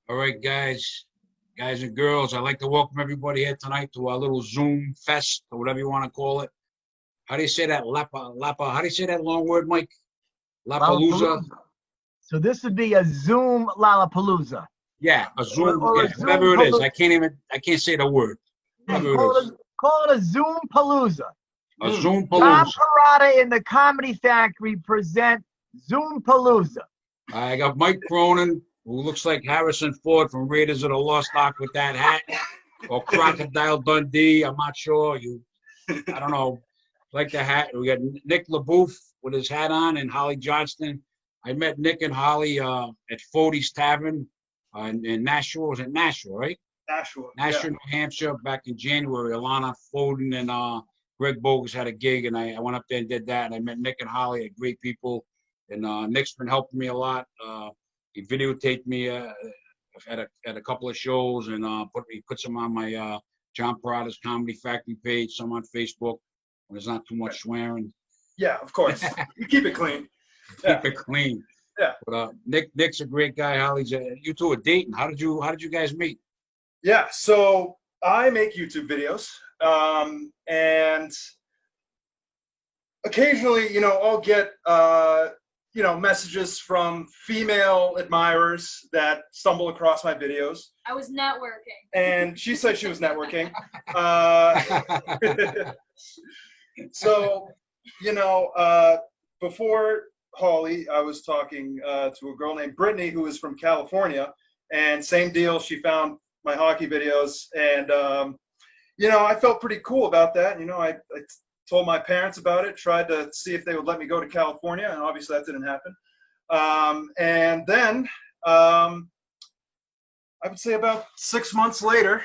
All right, guys and girls, I'd like to welcome everybody here tonight to our little Zoom fest, or whatever you want to call it. How do you say that? Lapa. How do you say that long word, Mike? Lapalooza? So this would be a Zoom Lollapalooza. Yeah, a Zoom, or yeah, whatever it is. I can't say the word. Whatever it is. Call it a Zoom Palooza. A Zoom John Palooza. Perrotta and the Comedy Factory present Zoom Palooza. I got Mike Cronin, who looks like Harrison Ford from Raiders of the Lost Ark with that hat, or Crocodile Dundee. I'm not sure. I don't know. Like the hat. We got Nick LeBoeuf with his hat on, and Holly Johnston. I met Nick and Holly at Fody's Tavern in Nashua. Was it Nashua, right? Nashua, New Hampshire, back in January. Alana Foden and Greg Bogus had a gig, and I went up there and did that. And I met Nick and Holly, great people. And Nick's been helping me a lot. He videotaped me at a couple of shows, and put some on my John Perrotta's Comedy Factory page, some on Facebook, when there's not too much swearing. Yeah, of course. You keep it clean. Keep it clean. Yeah. But Nick's a great guy. Holly's you two are dating. How did you guys meet? Yeah, so I make YouTube videos, and occasionally, I'll get messages from female admirers that stumble across my videos. I was networking. And she said she was networking. So, before Holly, I was talking to a girl named Brittany who is from California, and same deal. She found my hockey videos, and I felt pretty cool about that. I told my parents about it, tried to see if they would let me go to California, and obviously that didn't happen. And then I would say about 6 months later,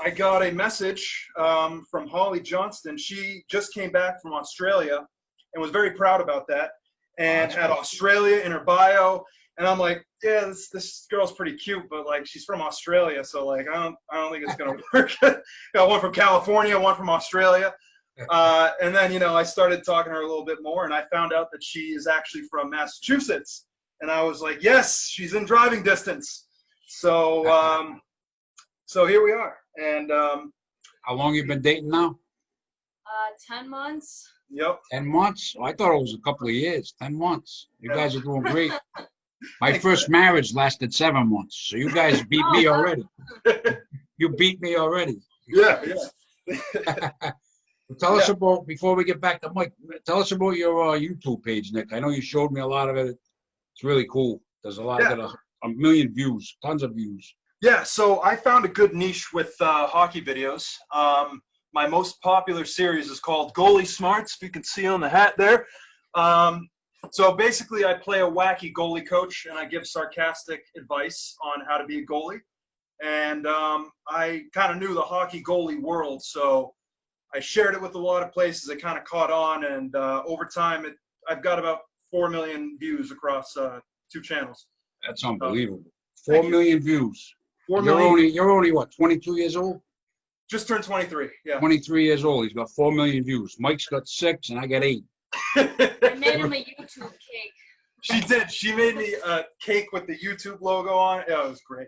I got a message from Holly Johnston. She just came back from Australia and was very proud about that, and had Australia in her bio. And I'm like, yeah, this girl's pretty cute, but like she's from Australia, so like I don't think it's gonna work. Got one from California, one from Australia. And then I started talking to her a little bit more, and I found out that she is actually from Massachusetts. And I was like, yes, she's in driving distance. So so here we are. And how long you been dating now? 10 months. Yep. 10 months? Oh, I thought it was a couple of years. 10 months. You guys are doing great. My first marriage lasted 7 months, so you guys beat me already. You beat me already. Yeah. Tell us about, before we get back to Mike, tell us about your YouTube page, Nick. I know you showed me a lot of it. It's really cool. There's a lot of it, a million views, tons of views. Yeah, so I found a good niche with hockey videos. My most popular series is called Goalie Smarts. You can see on the hat there. So basically, I play a wacky goalie coach, and I give sarcastic advice on how to be a goalie. And I kind of knew the hockey goalie world, so I shared it with a lot of places. It kind of caught on, and over time, I've got about 4 million views across 2 channels. That's unbelievable. 4 million views. 4 million. You're only what, 22 years old? Just turned 23. Yeah. 23 years old. He's got 4 million views. Mike's got 6, and I got 8. I made him a YouTube cake. She did. She made me a cake with the YouTube logo on it. Yeah, it was great.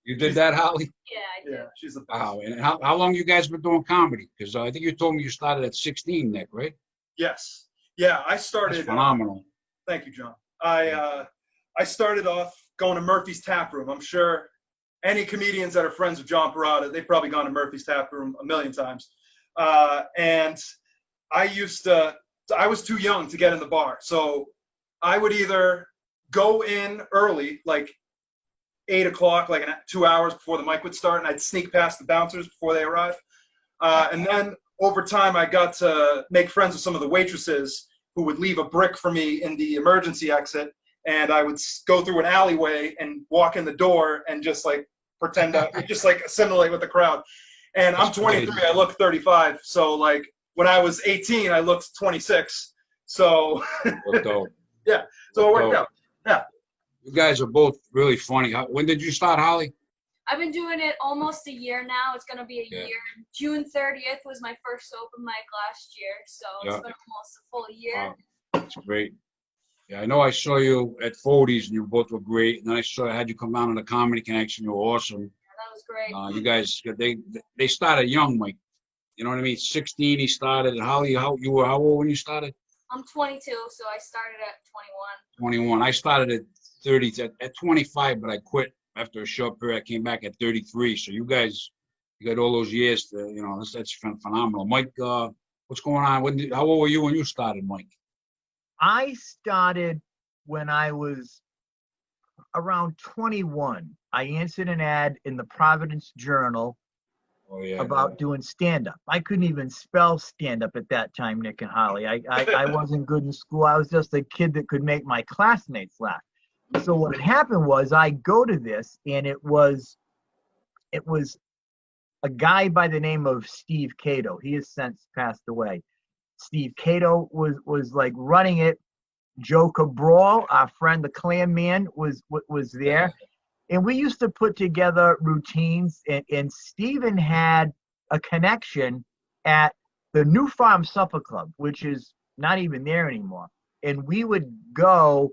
You did that, Holly? Yeah, I did. Yeah, she's the best. Wow. And how long you guys been doing comedy? Because I think you told me you started at 16, Nick, right? Yes. Yeah, I started. That's phenomenal. Thank you, John. I started off going to Murphy's Tap Room. I'm sure any comedians that are friends with John Perrotta, they've probably gone to Murphy's Tap Room a million times. And I was too young to get in the bar. So I would either go in early, like 8 o'clock, like 2 hours before the mic would start, and I'd sneak past the bouncers before they arrived. And then over time, I got to make friends with some of the waitresses who would leave a brick for me in the emergency exit. And I would go through an alleyway and walk in the door and just like pretend to just like assimilate with the crowd. And I'm 23, I look 35. So like when I was 18, I looked 26. So yeah, so it worked out. Yeah. You guys are both really funny. When did you start, Holly? I've been doing it almost a year now. It's going to be a year. June 30th was my first open mic last year. So it's been almost a full year. Wow. That's great. Yeah, I know I saw you at Fody's and you both were great. And then I had you come down to the Comedy Connection. You were awesome. That was great. You guys, they started young, Mike. You know what I mean? 16, he started. Holly, you were how old when you started? I'm 22, so I started at 21. 21. I started at 30, at 25, but I quit after a short period. I came back at 33. So you guys, you got all those years to, you know, that's phenomenal. Mike, what's going on? How old were you when you started, Mike? I started when I was around 21. I answered an ad in the Providence Journal about doing stand-up. I couldn't even spell stand-up at that time, Nick and Holly. I wasn't good in school. I was just a kid that could make my classmates laugh. So what had happened was I go to this, and it was a guy by the name of Steve Cato. He has since passed away. Steve Cato was like running it. Joe Cabral, our friend, the Clam Man, was there. And we used to put together routines, and Steven had a connection at the New Farm Supper Club, which is not even there anymore. And we would go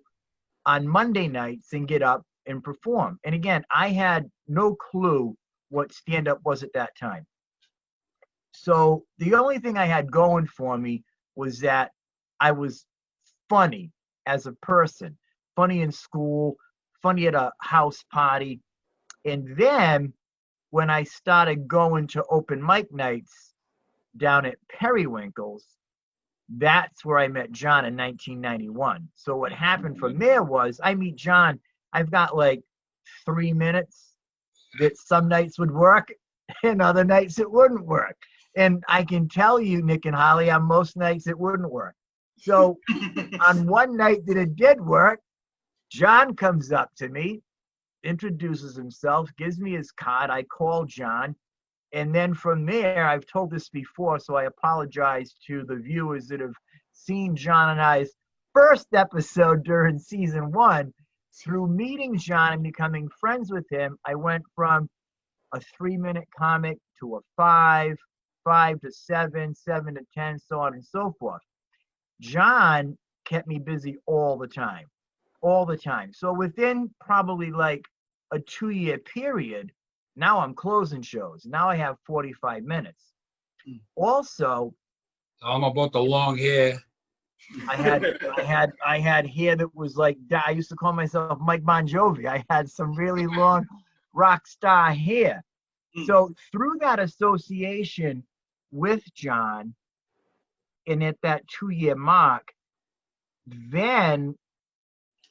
on Monday nights and get up and perform. And again, I had no clue what stand-up was at that time. So the only thing I had going for me was that I was funny as a person, funny in school, funny at a house party. And then when I started going to open mic nights down at Periwinkle's, that's where I met John in 1991. So what happened from there was I meet John. I've got like 3 minutes that some nights would work and other nights it wouldn't work. And I can tell you, Nick and Holly, on most nights it wouldn't work. So on one night that it did work, John comes up to me, introduces himself, gives me his card. I call John. And then from there, I've told this before, so I apologize to the viewers that have seen John and I's first episode during season 1. Through meeting John and becoming friends with him, I went from a 3-minute comic to a 5, 5 to 7, 7 to 10, so on and so forth. John kept me busy all the time. So within probably like a 2-year period, now I'm closing shows. Now I have 45 minutes. Also, tell them about the long hair. I had hair that was like, I used to call myself Mike Bon Jovi. I had some really long rock star hair. So through that association with John, and at that 2-year mark, then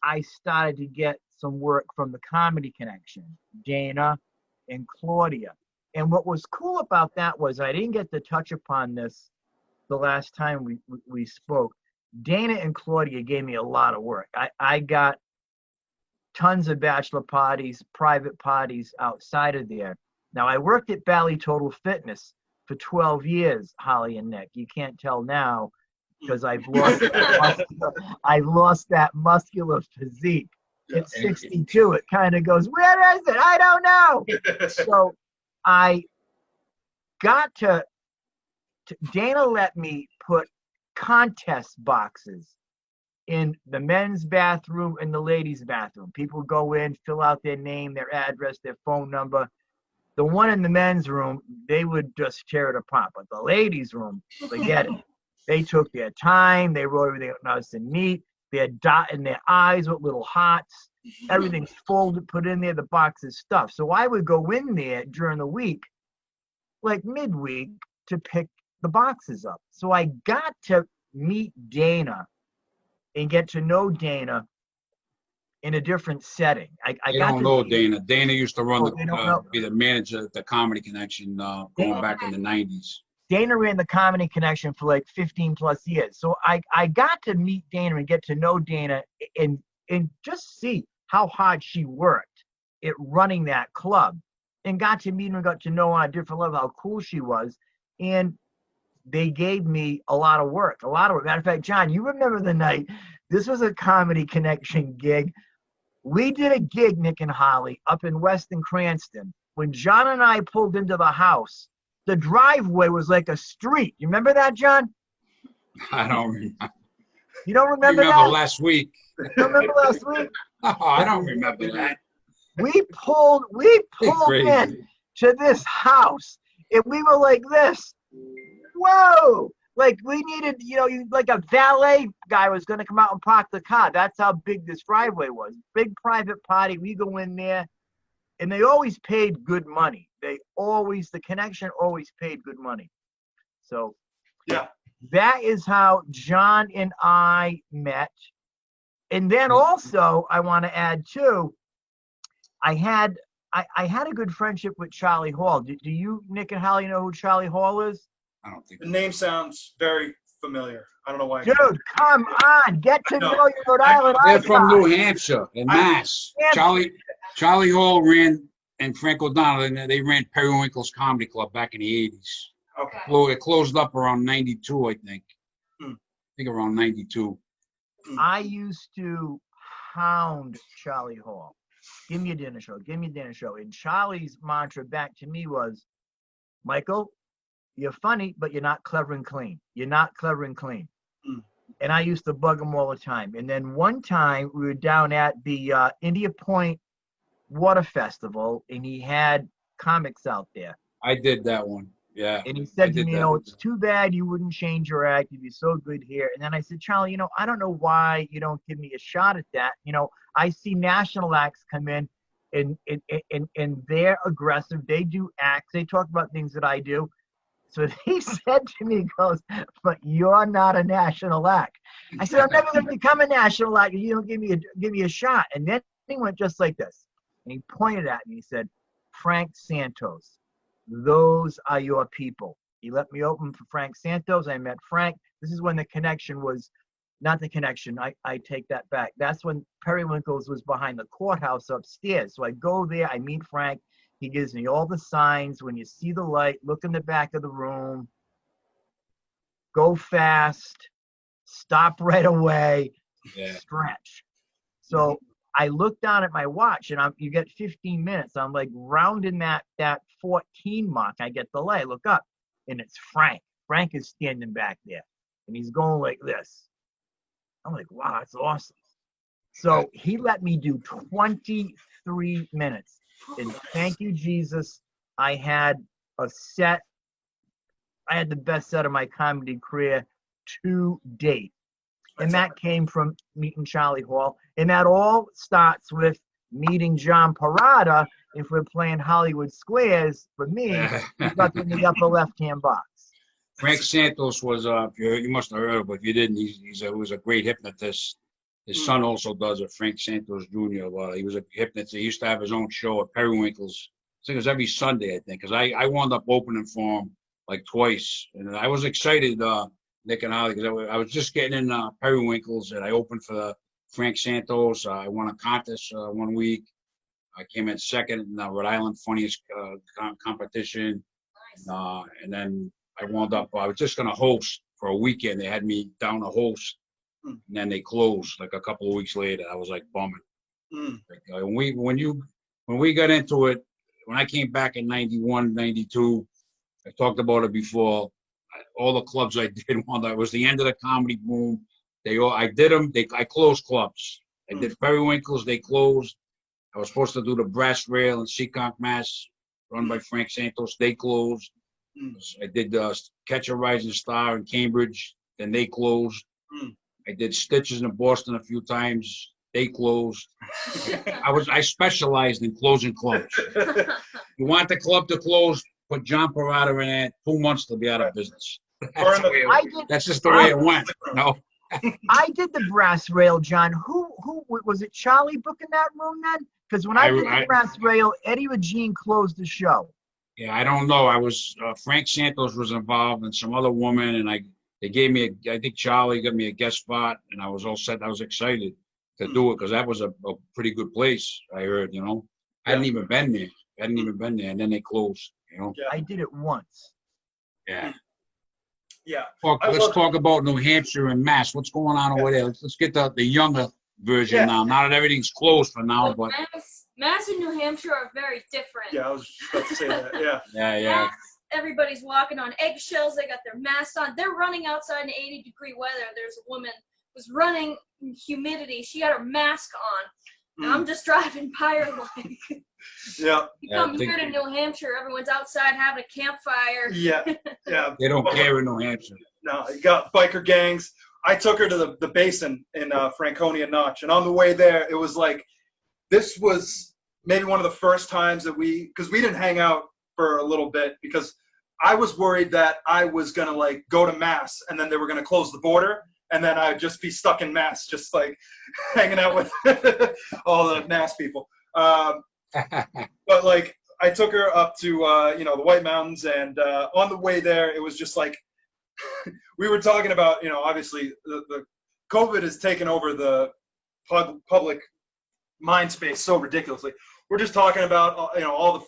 I started to get some work from the Comedy Connection, Dana and Claudia. And what was cool about that was I didn't get to touch upon this the last time we spoke. Dana and Claudia gave me a lot of work. I got tons of bachelor parties, private parties outside of there. Now, I worked at Bally Total Fitness for 12 years, Holly and Nick. You can't tell now because I've lost that muscular physique. At 62, it kind of goes, where is it? I don't know. So I got to Dana let me put contest boxes in the men's bathroom and the ladies' bathroom. People go in, fill out their name, their address, their phone number. The one in the men's room, they would just tear it apart. But the ladies' room, forget it. They took their time. They wrote everything up nice and neat. They're dotting their eyes with little hearts. Everything's folded, put in there. The box is stuffed. So I would go in there during the week, like midweek, to pick the boxes up. So I got to meet Dana and get to know Dana in a different setting. I don't know Dana. Dana used to be the manager at the Comedy Connection going back in the 90s. Dana ran the Comedy Connection for like 15 plus years. So I got to meet Dana and get to know Dana and just see how hard she worked at running that club, and got to meet her and got to know on a different level how cool she was. And they gave me a lot of work. Matter of fact, John, you remember the night, this was a Comedy Connection gig. We did a gig, Nick and Holly, up in Weston Cranston. When John and I pulled into the house, the driveway was like a street. You remember that, John? I don't remember. You don't remember that? Last week. Remember last week? Oh, I don't remember that. We pulled Crazy. in to this house, and we were like this. Whoa! Like we needed, like a valet guy was going to come out and park the car. That's how big this driveway was. Big private party. We go in there, and they always paid good money. The connection always paid good money. So Yeah. that is how John and I met. And then also, I want to add too, I had a good friendship with Charlie Hall. Do you, Nick and Holly, know who Charlie Hall is? I don't think. The name sounds very familiar. I don't know why. Dude, come on, get to know your Rhode Island They're from icon. New Hampshire and Mass. Charlie Hall ran, and Frank O'Donnell, and they ran Periwinkle's Comedy Club back in the 80s. Okay. Well, it closed up around 92, I think. Hmm. I think around 92. I used to hound Charlie Hall. Give me a dinner show. Give me a dinner show. And Charlie's mantra back to me was, Michael, you're funny, but you're not clever and clean. You're not clever and clean. Mm. And I used to bug him all the time. And then one time we were down at the India Point Water Festival, and he had comics out there. I did that one. Yeah. And he said to me, it's too bad you wouldn't change your act. You'd be so good here. And then I said, Charlie, I don't know why you don't give me a shot at that. I see national acts come in and they're aggressive. They do acts. They talk about things that I do. So he said to me, he goes, but you're not a national act. I said, I'm never going to become a national act if you don't give me a shot. And then he went just like this. And he pointed at me. He said, Frank Santos, those are your people. He let me open for Frank Santos. I met Frank. This is when the connection was, not the connection. I take that back. That's when Periwinkle's was behind the courthouse upstairs. So I go there. I meet Frank. He gives me all the signs. When you see the light, look in the back of the room. Go fast. Stop right away. Yeah. Stretch. So I look down at my watch, and you get 15 minutes. I'm like rounding that 14 mark. I get the light. I look up, and it's Frank. Frank is standing back there, and he's going like this. I'm like, wow, that's awesome. So he let me do 23 minutes. And thank you, Jesus. I had the best set of my comedy career to date. And that came from meeting Charlie Hall. And that all starts with meeting John Perrotta. If we're playing Hollywood Squares, for me, he's up in the upper left-hand box. Frank Santos was, you must have heard of him, but if you didn't, he was a great hypnotist. His son also does it, Frank Santos Jr. He was a hypnotist. He used to have his own show at Periwinkle's. I think it was every Sunday, I think, because I wound up opening for him like twice. And I was excited, Nick and Holly, because I was just getting in Periwinkle's, and I opened for Frank Santos. I won a contest 1 week. I came in second in the Rhode Island Funniest competition. And then I wound up, I was just going to host for a weekend. They had me down to host, and then they closed like a couple of weeks later. I was like bumming. Like, when we got into it, when I came back in 91, 92, I talked about it before. All the clubs I did, it was the end of the comedy boom. I did them. I closed clubs. I did Periwinkle's. They closed. I was supposed to do the Brass Rail in Seekonk, Mass, run by Frank Santos. They closed. I did Catch a Rising Star in Cambridge. Then they closed. I did Stitches in Boston a few times. They closed. I specialized in closing clubs. You want the club to close, put John Perrotta in it. 2 months to be out of business. That's just the way it went. No. I did the Brass Rail, John. Who was it? Charlie booking that room then? Because when I did the Brass Rail, Eddie Regine closed the show. Yeah, I don't know. I was Frank Santos was involved and some other woman, and they gave me I think Charlie got me a guest spot, and I was all set. I was excited to do it because that was a pretty good place. I heard, I hadn't even been there. And then they closed. Yeah. I did it once. Yeah. Yeah. Let's talk about New Hampshire and Mass. What's going on over there? Let's get the younger version now. Now that everything's closed for now, but Mass and New Hampshire are very different. Yeah, I was just about to say that. Yeah. Yeah. Mass, everybody's walking on eggshells. They got their masks on. They're running outside in 80-degree weather. There's a woman was running in humidity. She had her mask on. And I'm just driving by her like, Yeah. you come here to New Hampshire, everyone's outside having a campfire. Yeah. Yeah. They don't care in New Hampshire. No, you got biker gangs. I took her to the basin in Franconia Notch, and on the way there, it was like, this was maybe one of the first times that because we didn't hang out for a little bit because I was worried that I was gonna like go to Mass and then they were gonna close the border. And then I'd just be stuck in Mass, just like hanging out with all the Mass people. But like, I took her up to the White Mountains, and on the way there, it was just like we were talking about. Obviously, the COVID has taken over the public mind space so ridiculously. We're just talking about all the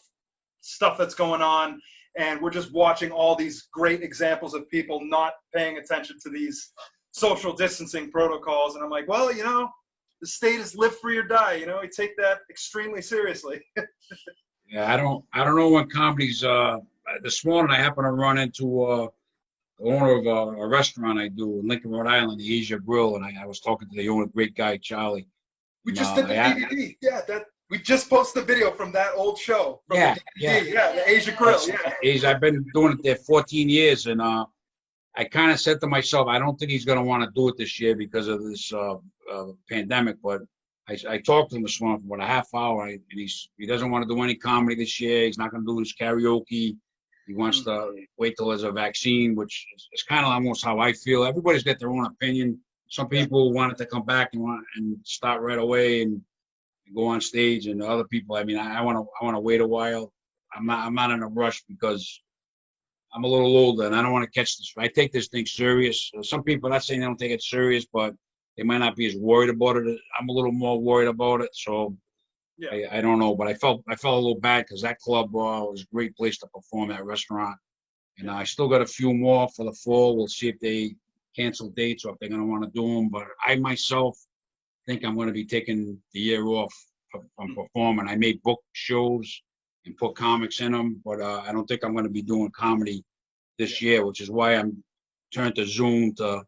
stuff that's going on, and we're just watching all these great examples of people not paying attention to these social distancing protocols. And I'm like, well, the state is live free or die. We take that extremely seriously. Yeah, I don't know when comedy's. This morning I happened to run into the owner of a restaurant I do in Lincoln, Rhode Island, the Asia Grill, and I was talking to the owner, great guy, Charlie. We just did the DVD. We just posted the video from that old show. From the Asia Grill. I've been doing it there 14 years, and I kind of said to myself, I don't think he's going to want to do it this year because of this pandemic. But I talked to him this morning for about a half hour, and he doesn't want to do any comedy this year. He's not going to do his karaoke. He wants to wait till there's a vaccine, which is kind of almost how I feel. Everybody's got their own opinion. Some people wanted to come back and start right away and go on stage, and other people, I want to wait a while. I'm not in a rush because I'm a little older and I don't want to catch this. I take this thing serious. Some people, not saying they don't take it serious, but they might not be as worried about it. I'm a little more worried about it. So I don't know, but I felt a little bad because that club was a great place to perform, that restaurant. And I still got a few more for the fall. We'll see if they cancel dates or if they're going to want to do them. But I myself think I'm going to be taking the year off from performing. I may book shows and put comics in them, but I don't think I'm going to be doing comedy this year, which is why I'm turned to Zoom to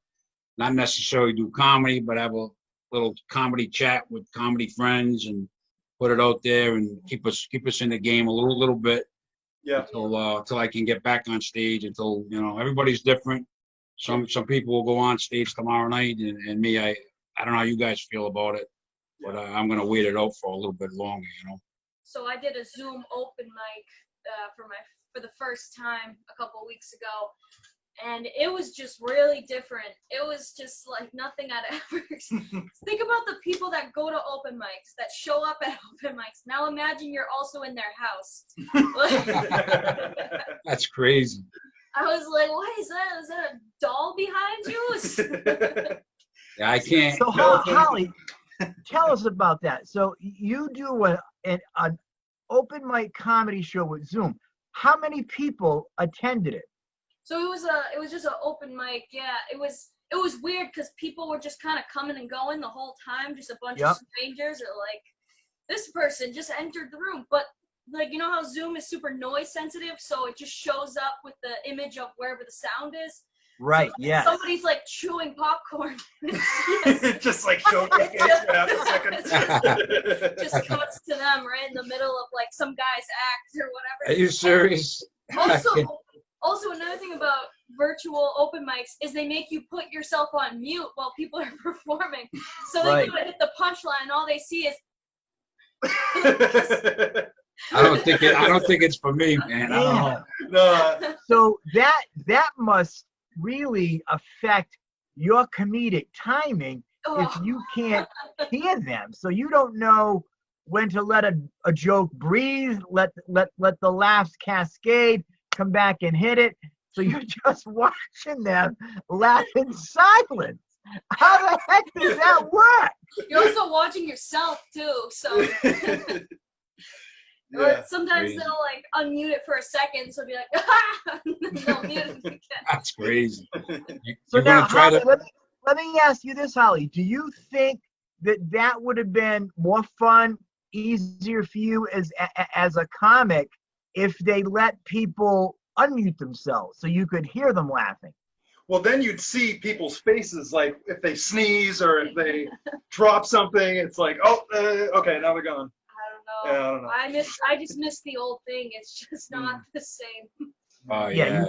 not necessarily do comedy, but have a little comedy chat with comedy friends and put it out there and keep us in the game a little bit. Yeah. Until I can get back on stage. Until everybody's different. Some people will go on stage tomorrow night, and me, I don't know how you guys feel about it, but I'm gonna wait it out for a little bit longer. So I did a Zoom open mic for the first time a couple weeks ago, and it was just really different. It was just like nothing I'd ever think about the people that go to open mics, that show up at open mics. Now imagine you're also in their house. That's crazy. I was like, what is that? Is that a doll behind you? Yeah, I can't. So Holly, tell us about that. So you do an open mic comedy show with Zoom. How many people attended it? So it was just an open mic. Yeah, it was weird because people were just kind of coming and going the whole time. Just a bunch of strangers, or like this person just entered the room. But like, how Zoom is super noise sensitive, so it just shows up with the image of wherever the sound is. Right. So yeah. Somebody's like chewing popcorn. Just like showing their face for half a second. Just cuts to them right in the middle of like some guy's act or whatever. Are you serious? Also, another thing about virtual open mics is they make you put yourself on mute while people are performing. So they go to hit the punchline, and all they see is. I don't think it's for me, man. Yeah. No. So that must really affect your comedic timing if you can't hear them. So you don't know when to let a joke breathe, let the laughs cascade, come back and hit it. So you're just watching them laugh in silence. How the heck does that work? You're also watching yourself too, so. Yeah, sometimes crazy. They'll like unmute it for a second, so be like, ah! And then they'll mute it again. That's crazy. So now, Holly, let me ask you this, Holly. Do you think that would have been more fun, easier for you as a comic if they let people unmute themselves so you could hear them laughing? Well, then you'd see people's faces, like if they sneeze or if they drop something, it's like, oh, okay, now they're gone. I don't know. Yeah, I don't know. I just miss the old thing. It's just not the same. Oh Yeah,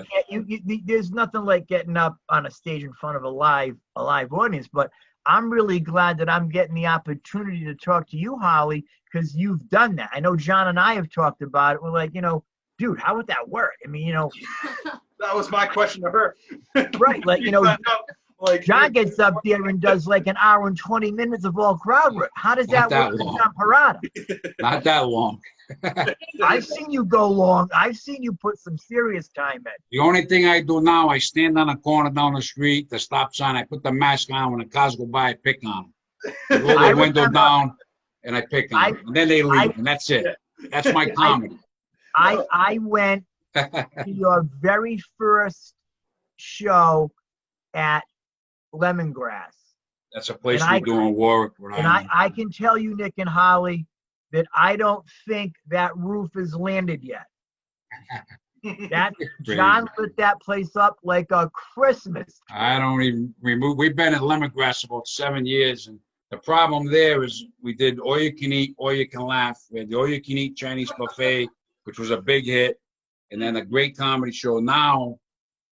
there's nothing like getting up on a stage in front of a live audience. But I'm really glad that I'm getting the opportunity to talk to you, Holly, because you've done that. I know John and I have talked about it. We're like, dude, how would that work? I mean, That was my question to her. right? Like, like John gets up there and does like an hour and 20 minutes of all crowd work. How does that Not work that long. on Perrotta? Not that long. I've seen you go long. I've seen you put some serious time in. The only thing I do now, I stand on a corner down the street, the stop sign, I put the mask on. When the cars go by, I pick on them. I roll the window down, and I pick on them. And then they leave, and that's it. That's my comedy. I went to your very first show at Lemongrass. That's a place we do in Warwick. And I can tell you, Nick and Holly, that I don't think that roof is landed yet. That John lit that place up like a Christmas tree. I don't even remove. We've been at Lemongrass about 7 years, and the problem there is we did all you can eat, all you can laugh. We had the all you can eat Chinese buffet, which was a big hit, and then a great comedy show. Now,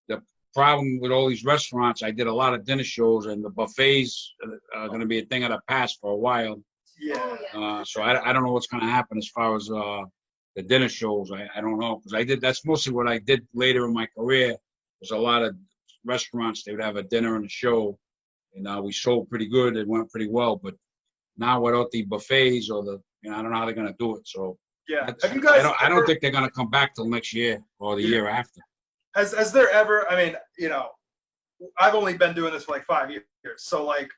the problem with all these restaurants, I did a lot of dinner shows, and the buffets are going to be a thing of the past for a while. Yeah. So I don't know what's going to happen as far as the dinner shows. I don't know, because that's mostly what I did later in my career. There's a lot of restaurants, they would have a dinner and a show, and we sold pretty good. It went pretty well, but now without the buffets or I don't know how they're going to do it. So yeah, have you guys? I don't think they're going to come back till next year or the year after. Has there ever? I mean, I've only been doing this for like 5 years, so like.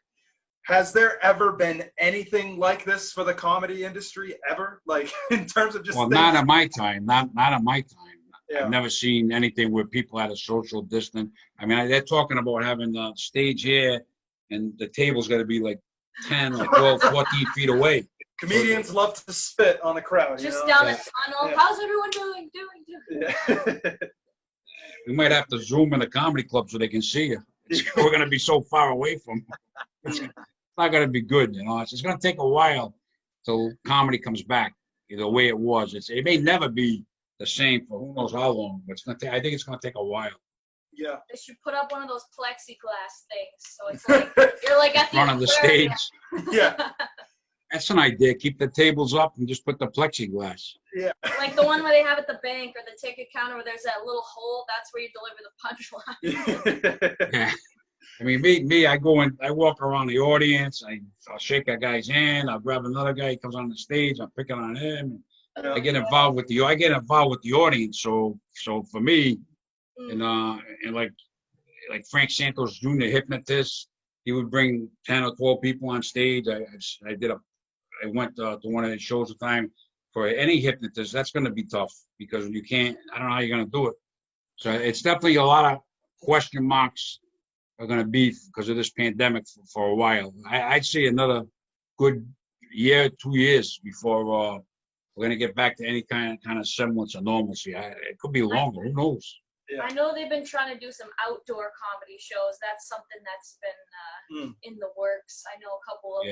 Has there ever been anything like this for the comedy industry ever? Like in terms of just not in my time. Not in my time. Yeah. I've never seen anything where people had a social distance. I mean, they're talking about having a stage here, and the table's got to be like 10, like 12, 14 feet away. Comedians love to spit on the crowd. Just down a tunnel. Yeah. How's everyone doing? Yeah. We might have to Zoom in the comedy club so they can see you. We're going to be so far away from them. It's not going to be good, It's going to take a while till comedy comes back the way it was. It may never be the same for who knows how long, but I think it's going to take a while. Yeah. They should put up one of those plexiglass things, so it's like you're like at the front of the stage. Yeah. That's an idea. Keep the tables up and just put the plexiglass. Yeah. Like the one where they have at the bank or the ticket counter where there's that little hole. That's where you deliver the punchline. Yeah. I mean, me, I go in, I walk around the audience, I'll shake a guy's hand, I'll grab another guy, he comes on the stage, I'm picking on him. I get involved with the audience. So for me, and like Frank Santos Jr., hypnotist, he would bring 10 or 12 people on stage. I went to one of his shows at the time. For any hypnotist, that's going to be tough because I don't know how you're going to do it. So it's definitely a lot of question marks are going to be because of this pandemic for a while. I'd say another good year, 2 years before we're going to get back to any kind of semblance of normalcy. It could be longer. Who knows? Yeah. I know they've been trying to do some outdoor comedy shows. That's something that's been in the works. I know a couple of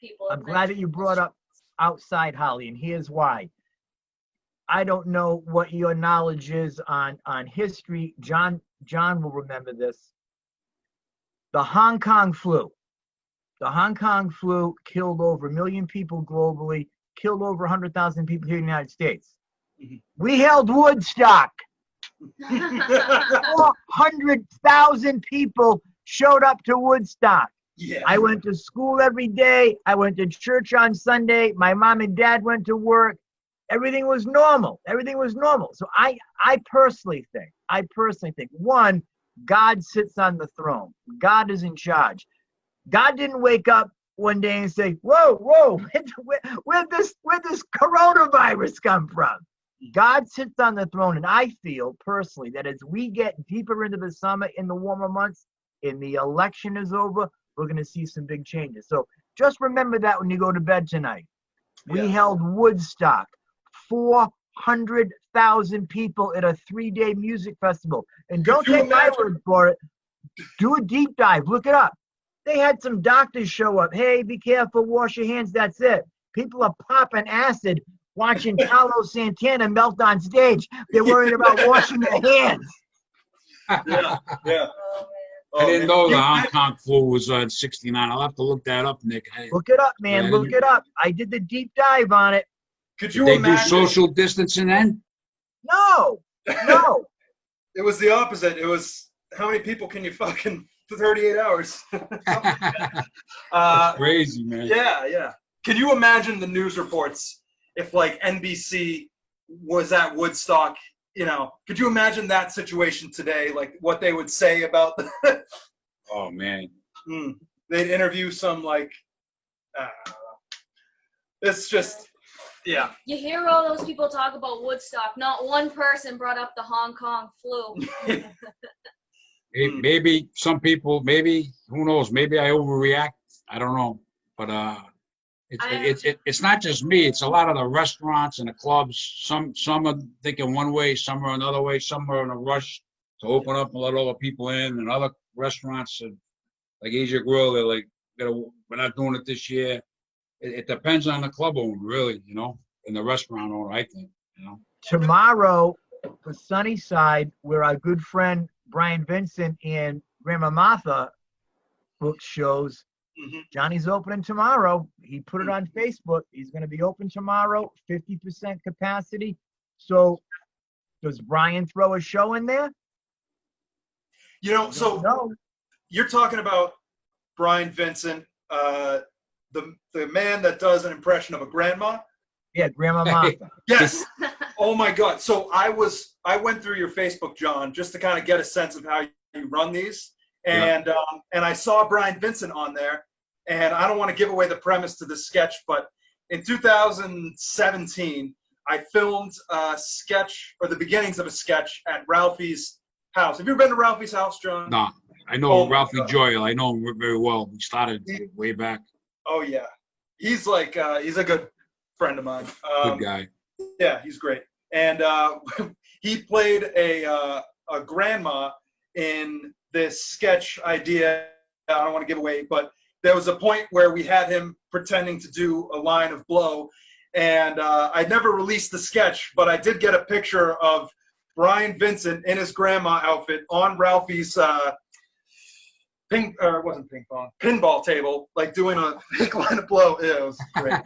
people. I'm glad that you brought up outside, Holly, and here's why. I don't know what your knowledge is on history. John will remember this. The Hong Kong flu. The Hong Kong flu killed over 1 million people globally, killed over 100,000 people here in the United States. Mm-hmm. We held Woodstock. 400,000 people showed up to Woodstock. Yeah. I went to school every day. I went to church on Sunday. My mom and dad went to work. Everything was normal. So I personally think, one, God sits on the throne. God is in charge. God didn't wake up one day and say, whoa, where'd this coronavirus come from? God sits on the throne, and I feel personally that as we get deeper into the summer, in the warmer months, and the election is over, we're going to see some big changes. So just remember that when you go to bed tonight. We held Woodstock. 100,000 people at a 3-day music festival. And don't take my word for it. Do a deep dive. Look it up. They had some doctors show up. Hey, be careful. Wash your hands. That's it. People are popping acid watching Carlos Santana melt on stage. They're worried about washing their hands. Yeah. I didn't know the Hong Kong flu was 69. I'll have to look that up, Nick. Look it up, man. Look it up. I did the deep dive on it. Could you imagine? They do social distancing then? No. It was the opposite. It was, how many people can you fucking for 38 hours? That's crazy, man. Yeah. Can you imagine the news reports if like NBC was at Woodstock? You know, could you imagine that situation today? Like what they would say about the Oh man. They'd interview some like it's just yeah. You hear all those people talk about Woodstock. Not one person brought up the Hong Kong flu. Maybe some people, maybe, who knows, maybe I overreact. I don't know. But it's not just me. It's a lot of the restaurants and the clubs. Some are thinking one way, some are another way. Some are in a rush to open up and let all the people in. And other restaurants, like Asia Grill, they're like, we're not doing it this year. It depends on the club owner, really, you know, and the restaurant owner, I think, you know. Tomorrow, for Sunnyside, where our good friend Brian Vincent and Grandma Martha book shows, Johnny's opening tomorrow. He put it on Facebook. He's going to be open tomorrow, 50% capacity. So does Brian throw a show in there? You know, so no. You're talking about Brian Vincent, the man that does an impression of a grandma. Yeah, Grandma Martha. Yes. Oh my God. So I went through your Facebook, John, just to kind of get a sense of how you run these. And I saw Brian Vincent on there, and I don't want to give away the premise to this sketch, but in 2017, I filmed a sketch, or the beginnings of a sketch, at Ralphie's house. Have you ever been to Ralphie's house, John? No, I know Ralphie Joyle. I know him very well. We started way back. Oh yeah, he's like he's a good friend of mine. Good guy. Yeah, he's great. And he played a grandma in this sketch idea. I don't want to give away, but there was a point where we had him pretending to do a line of blow, and I never released the sketch, but I did get a picture of Brian Vincent in his grandma outfit on Ralphie's pinball table, like doing a big line of blow. Yeah, it was great.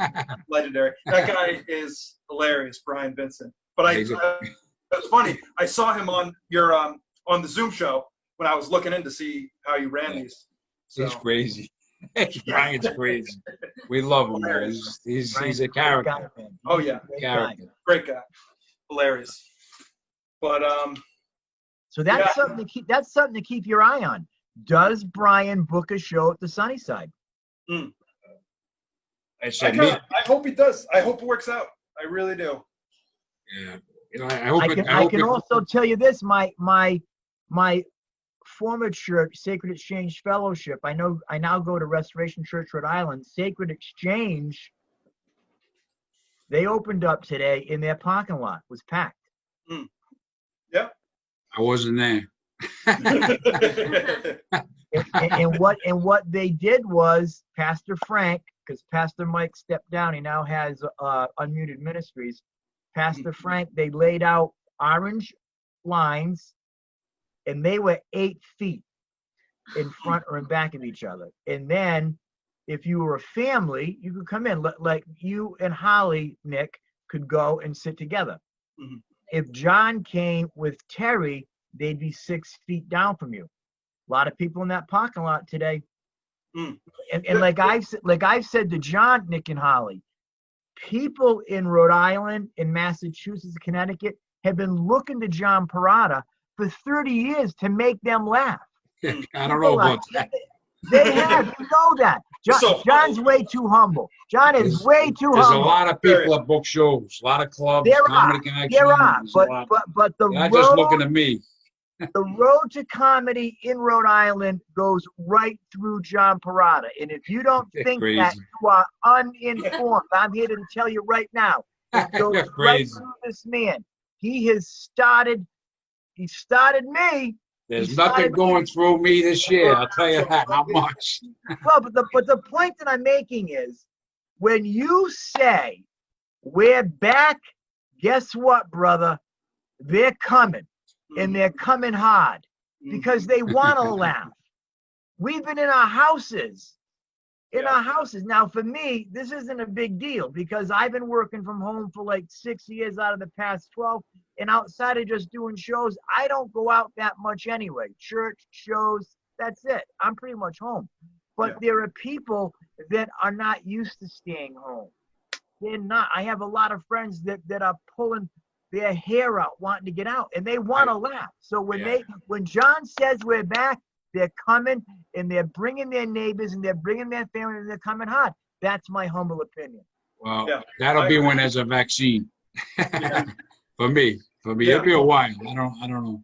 Legendary. That guy is hilarious, Brian Vincent. But it was funny. I saw him on your on the Zoom show when I was looking in to see how you ran these. So. He's crazy. Brian's crazy. We love him, man. He's a character. Oh yeah, great guy, hilarious. But so that's something to keep. That's something to keep your eye on. Does Brian book a show at the Sunnyside? I said, I hope he does. I hope it works out. I really do. Yeah, you know, I hope. I can also tell you this: my former church, Sacred Exchange Fellowship. I now go to Restoration Church, Rhode Island. Sacred Exchange. They opened up today, and their parking lot was packed. Yep. I wasn't there. and what they did was Pastor Frank, because Pastor Mike stepped down, he now has Unmuted Ministries. Pastor Frank, they laid out orange lines, and they were 8 feet in front or in back of each other. And then, if you were a family, you could come in. Like you and Holly, Nick, could go and sit together. If John came with Terry, they'd be 6 feet down from you. A lot of people in that parking lot today. And like I've said to John, Nick, and Holly, people in Rhode Island, in Massachusetts, Connecticut have been looking to John Perrotta for 30 years to make them laugh. I don't know about that. They have, you know that. John's way too humble. John is way too humble. There's a lot of people at book shows, a lot of clubs, Comedy Connection. There are, but the not road, just looking at me. The road to comedy in Rhode Island goes right through John Perrotta. And if you don't think that, you are uninformed. I'm here to tell you right now. It goes You're right crazy. through this man. He started me. There's He nothing started going through me this year. I'll tell you that. Not much. Well, but the point that I'm making is when you say we're back, guess what, brother? They're coming, and they're coming hard because they want to laugh. We've been in our houses. Now, for me, this isn't a big deal because I've been working from home for like 6 years out of the past 12. And outside of just doing shows, I don't go out that much anyway. Church, shows, that's it. I'm pretty much home. But there are people that are not used to staying home. They're not. I have a lot of friends that are pulling their hair out, wanting to get out, and they want to laugh. So when John says we're back, they're coming, and they're bringing their neighbors, and they're bringing their family, and they're coming hard. That's my humble opinion. Well, that'll be when there's a vaccine. For me, it'll be a while. I don't know.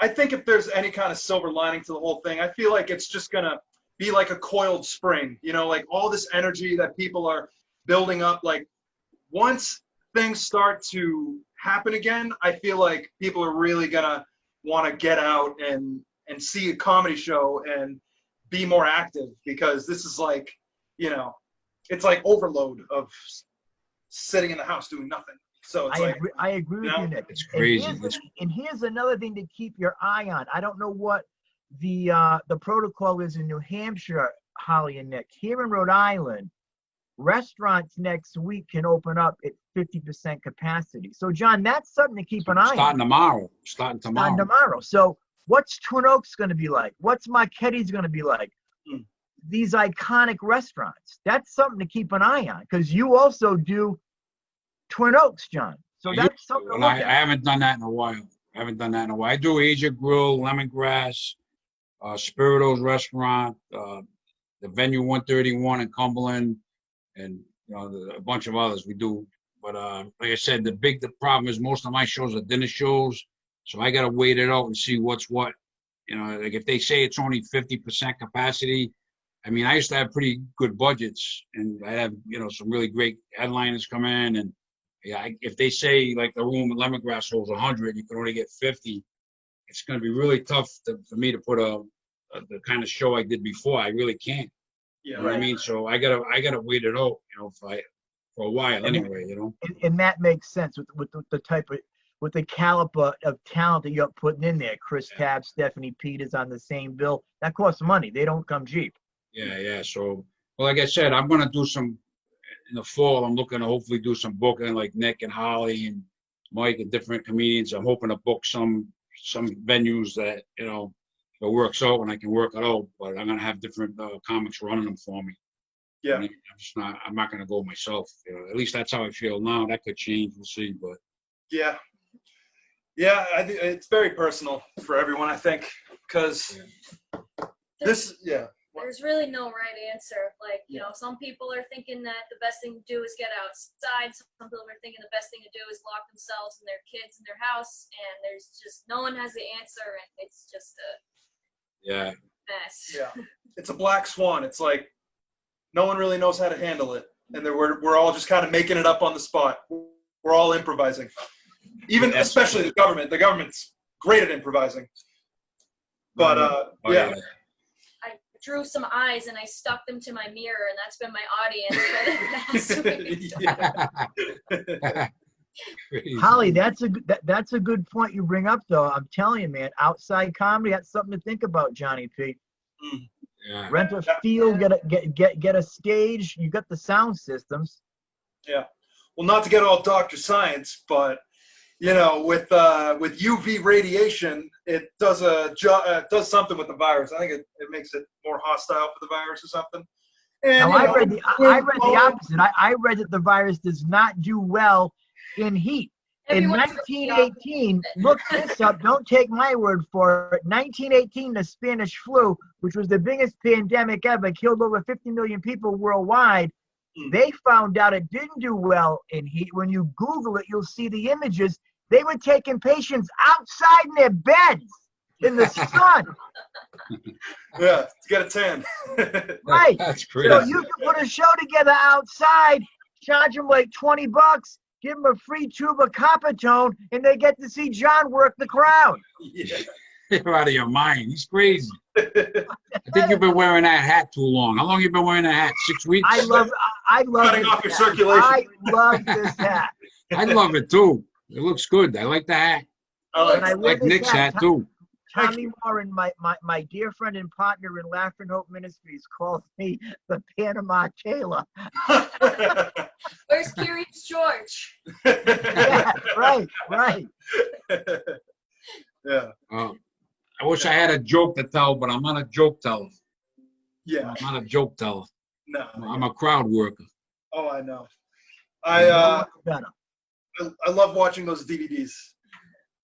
I think if there's any kind of silver lining to the whole thing, I feel like it's just gonna be like a coiled spring. You know, like all this energy that people are building up. Like once things start to happen again, I feel like people are really gonna want to get out and see a comedy show and be more active because this is like, you know, it's like overload of sitting in the house doing nothing. So it's I agree with you, Nick. It's crazy. And here's another thing to keep your eye on. I don't know what the protocol is in New Hampshire, Holly and Nick. Here in Rhode Island, restaurants next week can open up at 50% capacity. So, John, that's something to keep an eye on. Starting tomorrow. So, what's Twin Oaks going to be like? What's Marchetti's going to be like? These iconic restaurants. That's something to keep an eye on because you also do Twin Oaks, John. So that's something to look at. I haven't done that in a while. I do Asia Grill, Lemongrass, Spirito's Restaurant, the Venue 131 in Cumberland, and a bunch of others we do. But like I said, the problem is most of my shows are dinner shows, so I got to wait it out and see what's what. Like if they say it's only 50% capacity, I mean, I used to have pretty good budgets, and I have some really great headliners come in, and if they say like the room at Lemongrass holds 100, you can only get 50. It's going to be really tough for me to put the kind of show I did before. I really can't. Yeah, you know what I mean? So I gotta wait it out, for a while anyway. And that makes sense with the type of with the caliber of talent that you're putting in there. Chris Tabb, Stephanie Peters on the same bill. That costs money. They don't come cheap. Yeah. So, well, like I said, I'm gonna do some in the fall. I'm looking to hopefully do some booking like Nick and Holly and Mike and different comedians. I'm hoping to book some venues that if it works out and I can work it out. But I'm gonna have different comics running them for me. Yeah. I'm not gonna go myself. At least that's how I feel now. That could change. We'll see. But yeah, it's very personal for everyone, I think, because there's really no right answer. Like, some people are thinking that the best thing to do is get outside. Some people are thinking the best thing to do is lock themselves and their kids in their house. And there's just no one has the answer, and it's just a mess. Yeah, it's a black swan. It's like no one really knows how to handle it, and we're all just kind of making it up on the spot. We're all improvising. Even especially the government. The government's great at improvising. But I drew some eyes and I stuck them to my mirror, and that's been my audience for the last week. Holly, that's a good point you bring up, though. I'm telling you, man, outside comedy, that's something to think about, Johnny P. Yeah. Rent a field, get a stage. You got the sound systems. Yeah. Well, not to get all Dr. Science, but with UV radiation, it does something with the virus. I think it makes it more hostile for the virus or something. And I read the opposite. I read that the virus does not do well in heat. In 1918, look this up. Don't take my word for it. 1918, the Spanish flu, which was the biggest pandemic ever, killed over 50 million people worldwide. They found out it didn't do well in heat. When you Google it, you'll see the images. They were taking patients outside in their beds in the sun. Yeah, to get a tan. Right. That's crazy. So you can put a show together outside, charge them like $20. give them a free tube of Coppertone, and they get to see John work the crowd. Yeah. You're out of your mind. He's crazy. I think you've been wearing that hat too long. How long you been wearing that hat? 6 weeks? I love Cutting this off your hat. circulation. I love this hat. I love it too. It looks good. I like the hat. And I I wear like this Nick's hat too. Tommy Morin, my dear friend and partner in Laughter and Hope Ministries, calls me the Panama Taylor. Where's Curious George? Yeah, right. Yeah. I wish I had a joke to tell, but I'm not a joke teller. Yeah. I'm not a joke teller. No. I'm a crowd worker. Oh, I know. Better. I love watching those DVDs.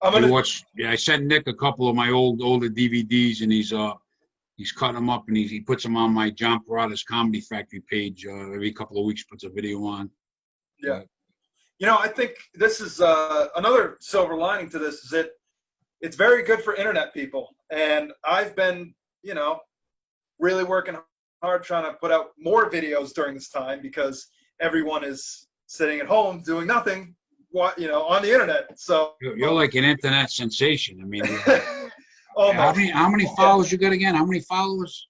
I sent Nick a couple of my older DVDs, and he's cutting them up and he puts them on my John Perrotta's Comedy Factory page. Every couple of weeks, puts a video on. Yeah. You know, I think this is another silver lining to this is it's very good for internet people. And I've been, really working hard trying to put out more videos during this time because everyone is sitting at home doing nothing, on the internet. So you're like an internet sensation. I mean, almost. How many followers you got again? How many followers?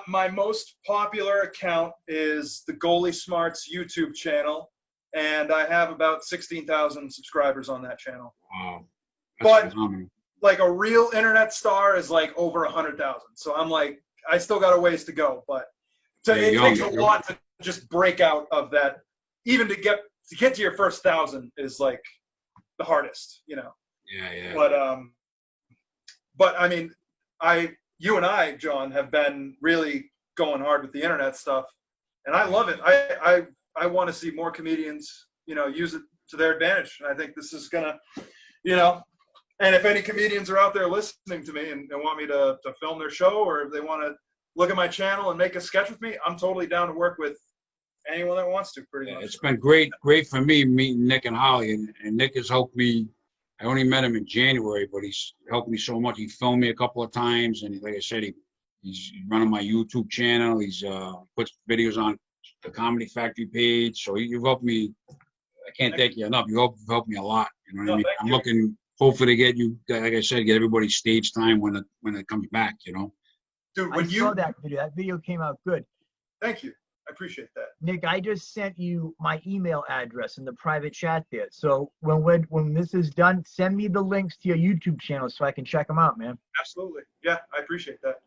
My most popular account is the Goalie Smarts YouTube channel, and I have about 16,000 subscribers on that channel. Wow. But phenomenal. like a real internet star is like over 100,000. So I'm like, I still got a ways to go, but it takes a lot to just break out of that. Even to get to your first 1,000 is like the hardest, Yeah. But I mean, you and I, John, have been really going hard with the internet stuff, and I love it. I want to see more comedians, use it to their advantage. And I think this is gonna, and if any comedians are out there listening to me and want me to film their show, or if they want to look at my channel and make a sketch with me, I'm totally down to work with anyone that wants to, pretty much. It's been great for me meeting Nick and Holly, and Nick has helped me. I only met him in January, but he's helped me so much. He filmed me a couple of times, and like I said, he's running my YouTube channel. He's puts videos on the Comedy Factory page. So you've helped me. I can't thank you enough. You've helped me a lot. You know what I mean? I'm looking hopefully to get you, like I said, get everybody stage time when it comes back. Dude, I saw that video. That video came out good. Thank you. I appreciate that. Nick, I just sent you my email address in the private chat there. So when this is done, send me the links to your YouTube channel so I can check them out, man. Absolutely. Yeah, I appreciate that.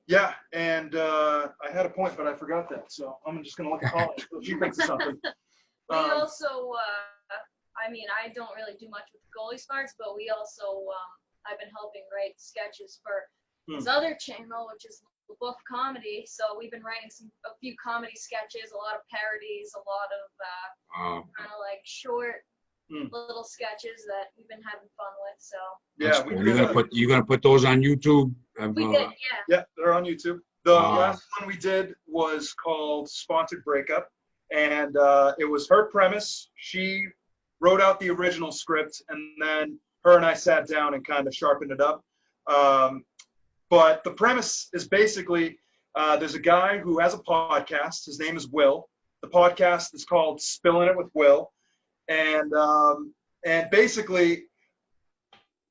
Yeah, and I had a point, but I forgot that. So I'm just going to look at Holly until she thinks of something. We also, I don't really do much with Goalie Smarts, but we also, I've been helping write sketches for his other channel, which is LeBoeuf Comedy. So we've been writing a few comedy sketches, a lot of parodies, a lot of kind of like short little sketches that we've been having fun with. So yeah, you're gonna put those on YouTube. We did, yeah, they're on YouTube. The last one we did was called Sponsored Breakup, and it was her premise. She wrote out the original script, and then her and I sat down and kind of sharpened it up. But the premise is basically there's a guy who has a podcast. His name is Will. The podcast is called Spilling It with Will. And basically,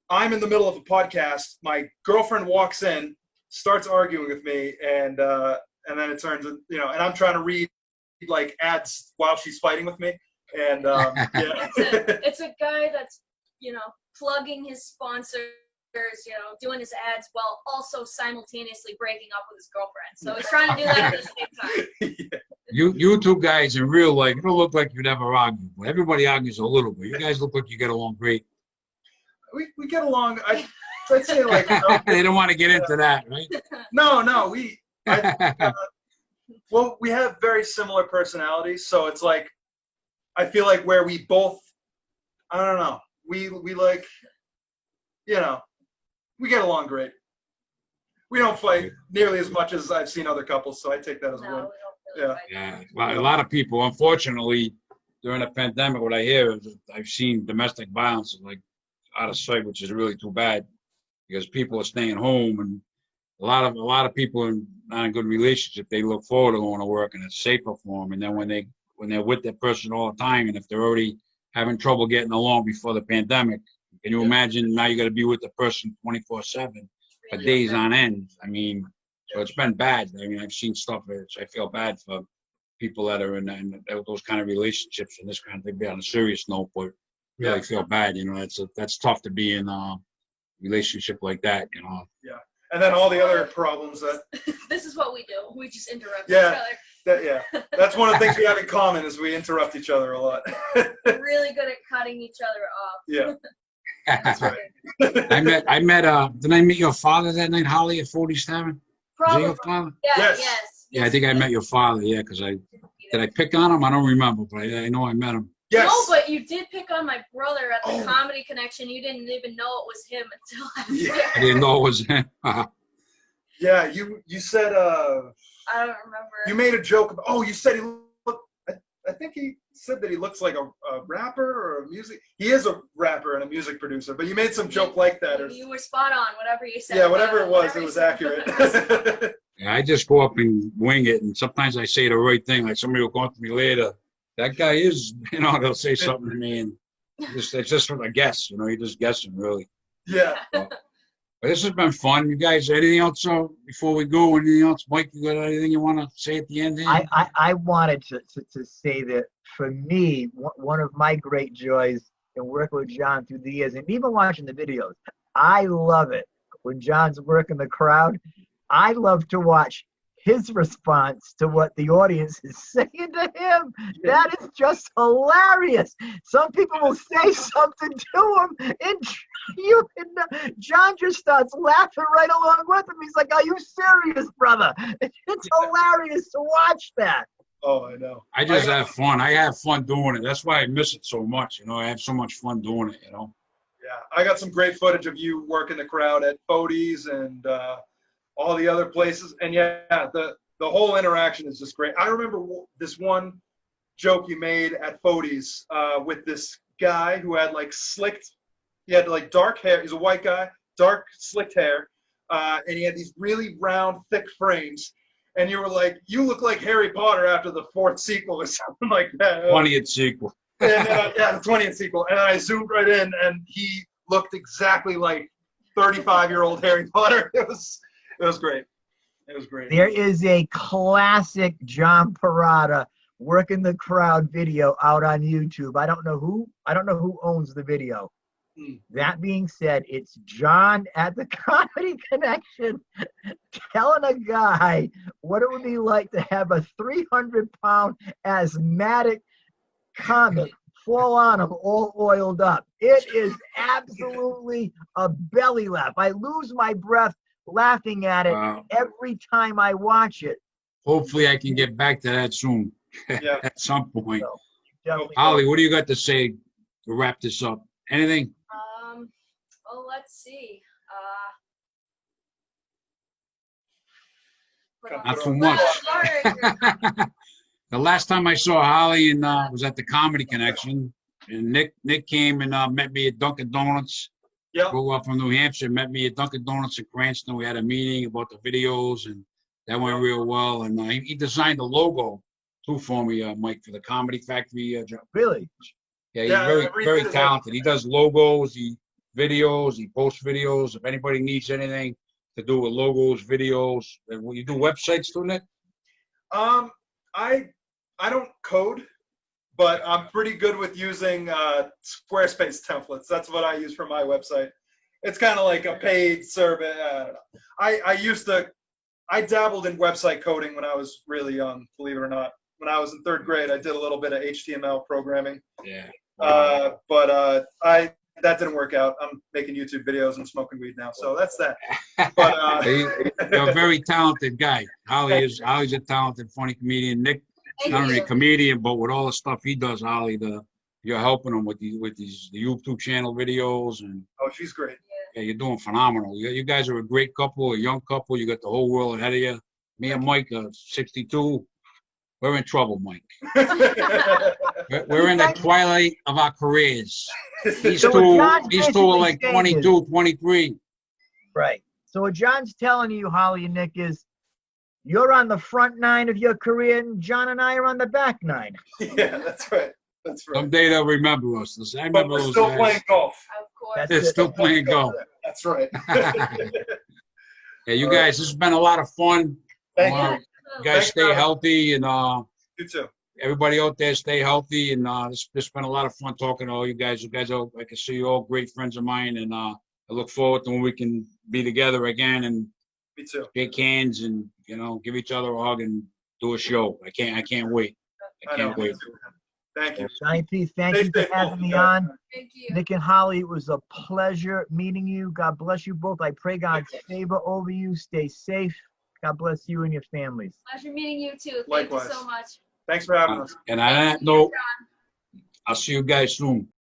I'm in the middle of a podcast. My girlfriend walks in, starts arguing with me, and then it turns, and I'm trying to read like ads while she's fighting with me. And yeah. It's a guy that's, plugging his sponsors, doing his ads while also simultaneously breaking up with his girlfriend. So he's trying to do that at the same time. Yeah. You two guys in real life, you don't look like you never argue, but everybody argues a little bit. You guys look like you get along great. We get along. I'd say like they don't want to get into that, right? No. Well, we have very similar personalities, so it's like I feel like where we both, I don't know, we like, we get along great. We don't fight nearly as much as I've seen other couples, so I take that as a win. Yeah. Well, a lot of people, unfortunately, during the pandemic, what I hear is I've seen domestic violence like out of sight, which is really too bad because people are staying home, and a lot of people are not in good relationship. They look forward to going to work, and it's safer for them. And then when when they're with that person all the time, and if they're already having trouble getting along before the pandemic, can you imagine now you got to be with the person 24/7 for days on end? I mean, so it's been bad. I mean, I've seen stuff which I feel bad for people that are in those kind of relationships and this kind of thing. On a serious note, but really feel bad. You know, that's tough to be in a relationship like that. You know. Yeah, and then all the other problems that. This is what we do. We just interrupt each other. That's one of the things we have in common is we interrupt each other a lot. We're really good at cutting each other off. Yeah. That's right. Didn't I meet your father that night, Holly, at 47? Probably. Was he your father? Yeah, Yes. Yeah, I think I met your father, yeah, because did I pick on him? I don't remember, but I know I met him. Yes. No, but you did pick on my brother at the Comedy Connection. You didn't even know it was him until I didn't know it was him. Yeah, you said I don't remember. You made a joke about, you said he looked, I think he said that he looks like a rapper or a music. He is a rapper and a music producer, but you made some joke like that. You were spot on, whatever you said. Yeah, whatever it was accurate. Yeah, I just go up and wing it, and sometimes I say the right thing. Like somebody will go up to me later, that guy is, they'll say something to me, and it's just sort of guess, you're just guessing, really. Yeah. But this has been fun. You guys, anything else before we go? Anything else? Mike, you got anything you want to say at the end here? I wanted to say that for me, one of my great joys in working with John through the years, and even watching the videos, I love it when John's working the crowd. I love to watch his response to what the audience is saying to him. That is just hilarious. Some people will say something to him, and John just starts laughing right along with him. He's like, "Are you serious, brother?" It's hilarious to watch that. Oh, I know. I just have fun. I have fun doing it. That's why I miss it so much. I have so much fun doing it. Yeah, I got some great footage of you working the crowd at Bodie's and all the other places, and the whole interaction is just great. I remember this one joke you made at Bodie's with this guy who had he had dark hair. He's a white guy, dark slicked hair, and he had these really round, thick frames. And you were like, "You look like Harry Potter after the 4th sequel," or something like that. 20th sequel. And, the 20th sequel. And I zoomed right in, and he looked exactly like 35-year-old Harry Potter. It was great. It was great. There is a classic John Perrotta working the crowd video out on YouTube. I don't know who owns the video. That being said, it's John at the Comedy Connection telling a guy what it would be like to have a 300-pound asthmatic comic fall on him all oiled up. It is absolutely a belly laugh. I lose my breath laughing at it every time I watch it. Hopefully I can get back to that soon. Yeah. At some point. So, Holly, what do you got to say to wrap this up? Anything? Well, let's see. Not too much. The last time I saw Holly was at the Comedy Connection, and Nick came and met me at Dunkin' Donuts. Yeah. Grew up from New Hampshire, met me at Dunkin' Donuts in Cranston. We had a meeting about the videos, and that went real well. And he designed the logo too for me, Mike, for the Comedy Factory job. Really? Yeah, he's very talented. He does logos, videos, he posts videos. If anybody needs anything to do with logos, videos, will you do websites too, Nick? I don't code, but I'm pretty good with using Squarespace templates. That's what I use for my website. It's kind of like a paid service. I don't know. I dabbled in website coding when I was really young, believe it or not. When I was in 3rd grade, I did a little bit of HTML programming. Yeah. But that didn't work out. I'm making YouTube videos and smoking weed now, so that's that. But you're a very talented guy. Holly's a talented, funny comedian. Nick, not only a comedian, but with all the stuff he does, Holly, you're helping him with the YouTube channel videos and. Oh, she's great. Yeah, you're doing phenomenal. You guys are a great couple, a young couple. You got the whole world ahead of you. Me and Mike, 62. We're in trouble, Mike. We're in the twilight of our careers. These two are like 22, 23. Right. So what John's telling you, Holly and Nick, is You're on the front nine of your career, and John and I are on the back nine. Yeah, that's right. That's right. Someday they'll remember us. I But remember we're those still guys. playing golf. Of course. That's They're it. still playing golf. That's right. Yeah, you guys, this has been a lot of fun. Thank Uh, you. You guys Thanks, stay Robert. healthy, and You too. everybody out there stay healthy. And this has been a lot of fun talking to all you guys. You guys are, I can see you all great friends of mine, and I look forward to when we can be together again and Me too. shake hands and give each other a hug and do a show. I can't wait. I I know. can't wait. Thank you. Johnny P, thank Stay you for safe, having both me of you. on. Thank you. Nick and Holly, it was a pleasure meeting you. God bless you both. I pray God's favor over you. Stay safe. God bless you and your families. Pleasure meeting you too. Thank Likewise. you so much. Thanks for having us. And on that note, I'll see you guys soon.